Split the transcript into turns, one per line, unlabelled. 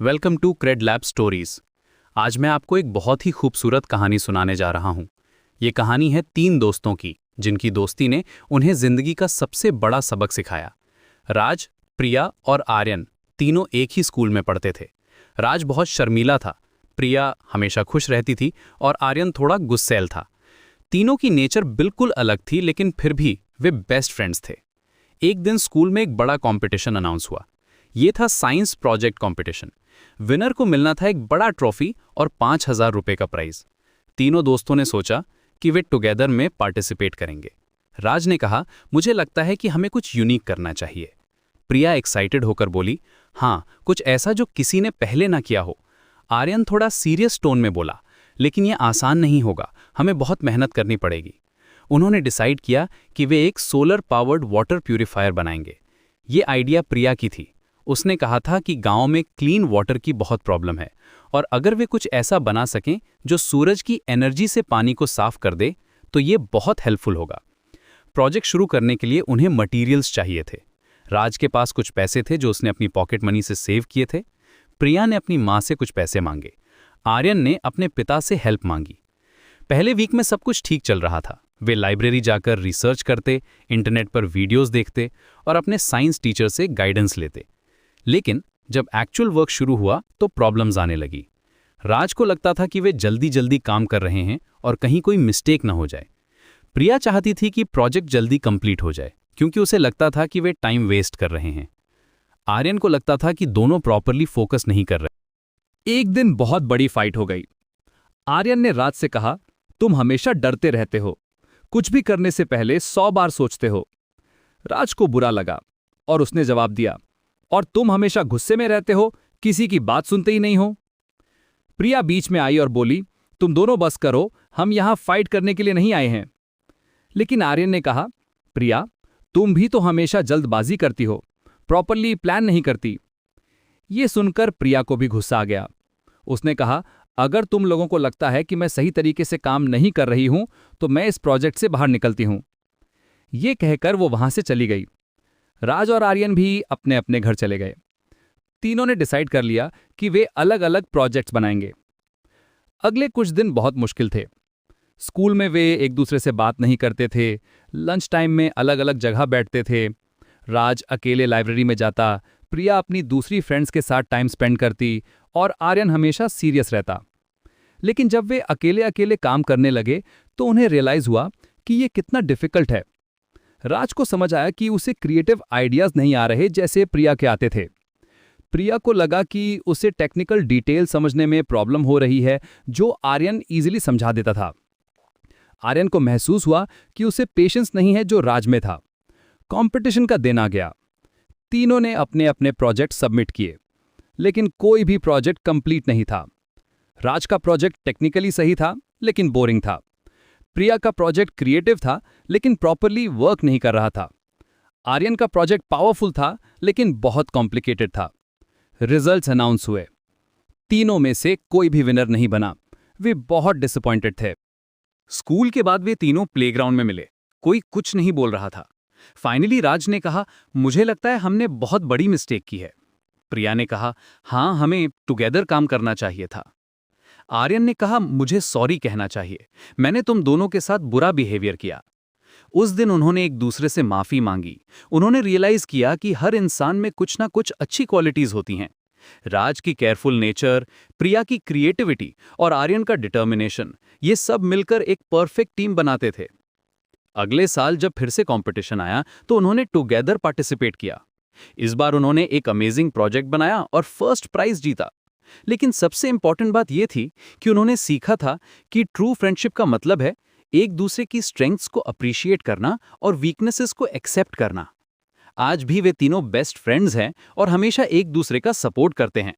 Welcome to Cred lab stories. आज मैं आपको एक बहुत ही खूबसूरत कहानी सुनाने जा रहा हूँ। ये कहानी है 3 दोस्तों की, जिनकी दोस्ती ने उन्हें जिंदगी का सबसे बड़ा सबक सिखाया। राज, प्रिया और आर्यन तीनों एक ही स्कूल में पढ़ते थे। राज बहुत शर्मीला था, प्रिया हमेशा खुश रहती थी और आर्यन थोड़ा गुस्सैल था। तीनों की नेचर बिल्कुल अलग थी, लेकिन फिर भी वे बेस्ट फ्रेंड्स थे। एक दिन स्कूल में एक बड़ा कंपटीशन अनाउंस हुआ। ये था साइंस प्रोजेक्ट कंपटीशन। विनर को मिलना था एक बड़ा ट्रॉफी और 5,000 रुपए का प्राइज। तीनों दोस्तों ने सोचा कि वे टुगेदर में पार्टिसिपेट करेंगे। राज ने कहा, मुझे लगता है कि हमें कुछ यूनिक करना चाहिए। प्रिया एक्साइटेड होकर बोली, हाँ, कुछ ऐसा जो किसी ने पहले ना किया हो। आर्यन थोड़ा सीरियस टोन में बोला, लेकिन यह आसान नहीं होगा, हमें बहुत मेहनत करनी पड़ेगी। उन्होंने डिसाइड किया कि वे एक सोलर पावर्ड वाटर प्यूरिफायर बनाएंगे। ये आइडिया प्रिया की थी। उसने कहा था कि गांव में क्लीन वाटर की बहुत प्रॉब्लम है और अगर वे कुछ ऐसा बना सकें जो सूरज की एनर्जी से पानी को साफ कर दे तो ये बहुत हेल्पफुल होगा। प्रोजेक्ट शुरू करने के लिए उन्हें मटेरियल्स चाहिए थे। राज के पास कुछ पैसे थे जो उसने अपनी पॉकेट मनी से सेव किए थे। प्रिया ने अपनी माँ से कुछ पैसे मांगे। आर्यन ने अपने पिता से हेल्प मांगी। पहले वीक में सब कुछ ठीक चल रहा था। वे लाइब्रेरी जाकर रिसर्च करते, इंटरनेट पर वीडियोस देखते और अपने साइंस टीचर से गाइडेंस लेते। लेकिन जब एक्चुअल वर्क शुरू हुआ तो प्रॉब्लम्स आने लगी। राज को लगता था कि वे जल्दी जल्दी काम कर रहे हैं और कहीं कोई मिस्टेक न हो जाए। प्रिया चाहती थी कि प्रोजेक्ट जल्दी कंप्लीट हो जाए, क्योंकि उसे लगता था कि वे टाइम वेस्ट कर रहे हैं। आर्यन को लगता था कि दोनों प्रॉपरली फोकस नहीं कर रहे।
एक दिन बहुत बड़ी फाइट हो गई। आर्यन ने राज से कहा, तुम हमेशा डरते रहते हो, कुछ भी करने से पहले 100 बार सोचते हो। राज को बुरा लगा और उसने जवाब दिया, और तुम हमेशा गुस्से में रहते हो, किसी की बात सुनते ही नहीं हो। प्रिया बीच में आई और बोली, तुम दोनों बस करो, हम यहां फाइट करने के लिए नहीं आए हैं। लेकिन आर्यन ने कहा, प्रिया, तुम भी तो हमेशा जल्दबाजी करती हो, प्रॉपरली प्लान नहीं करती। ये सुनकर प्रिया को भी गुस्सा आ गया। उसने कहा, अगर तुम लोगों को लगता है कि मैं सही तरीके से काम नहीं कर रही हूं तो मैं इस प्रोजेक्ट से बाहर निकलती हूं। ये कहकर वो वहां से चली गई। राज और आर्यन भी अपने अपने घर चले गए। तीनों ने डिसाइड कर लिया कि वे अलग अलग प्रोजेक्ट्स बनाएंगे। अगले कुछ दिन बहुत मुश्किल थे। स्कूल में वे एक दूसरे से बात नहीं करते थे, लंच टाइम में अलग अलग जगह बैठते थे। राज अकेले लाइब्रेरी में जाता, प्रिया अपनी दूसरी फ्रेंड्स के साथ टाइम स्पेंड करती और आर्यन हमेशा सीरियस रहता। लेकिन जब वे अकेले अकेले काम करने लगे तो उन्हें रियलाइज हुआ कि ये कितना डिफिकल्ट है। राज को समझ आया कि उसे क्रिएटिव आइडियाज नहीं आ रहे जैसे प्रिया के आते थे। प्रिया को लगा कि उसे टेक्निकल डिटेल समझने में प्रॉब्लम हो रही है, जो आर्यन इजीली समझा देता था। आर्यन को महसूस हुआ कि उसे पेशेंस नहीं है जो राज में था। कंपटीशन का दिन आ गया। तीनों ने अपने अपने प्रोजेक्ट सबमिट किए, लेकिन कोई भी प्रोजेक्ट कंप्लीट नहीं था। राज का प्रोजेक्ट टेक्निकली सही था, लेकिन बोरिंग था। प्रिया का प्रोजेक्ट क्रिएटिव था, लेकिन प्रॉपरली वर्क नहीं कर रहा था। आर्यन का प्रोजेक्ट पावरफुल था, लेकिन बहुत कॉम्प्लिकेटेड था। रिजल्ट्स अनाउंस हुए। तीनों में से कोई भी विनर नहीं बना। वे बहुत डिसअपॉइंटेड थे।
स्कूल के बाद वे तीनों प्लेग्राउंड में मिले। कोई कुछ नहीं बोल रहा था। फाइनली राज ने कहा, मुझे लगता है हमने बहुत बड़ी मिस्टेक की है। प्रिया ने कहा, हाँ, हमें टुगेदर काम करना चाहिए था। आर्यन ने कहा, मुझे सॉरी कहना चाहिए, मैंने तुम दोनों के साथ बुरा बिहेवियर किया। उस दिन उन्होंने एक दूसरे से माफी मांगी। उन्होंने रियलाइज किया कि हर इंसान में कुछ ना कुछ अच्छी क्वालिटीज होती हैं। राज की केयरफुल नेचर, प्रिया की क्रिएटिविटी और आर्यन का डिटर्मिनेशन, ये सब मिलकर एक परफेक्ट टीम बनाते थे। अगले साल जब फिर से कंपटीशन आया तो उन्होंने टुगेदर पार्टिसिपेट किया। इस बार उन्होंने एक अमेजिंग प्रोजेक्ट बनाया और फर्स्ट प्राइज जीता। लेकिन सबसे इंपॉर्टेंट बात यह थी कि उन्होंने सीखा था कि ट्रू फ्रेंडशिप का मतलब है एक दूसरे की स्ट्रेंथ्स को अप्रिशिएट करना और वीकनेसेस को एक्सेप्ट करना। आज भी वे तीनों बेस्ट फ्रेंड्स हैं और हमेशा एक दूसरे का सपोर्ट करते हैं।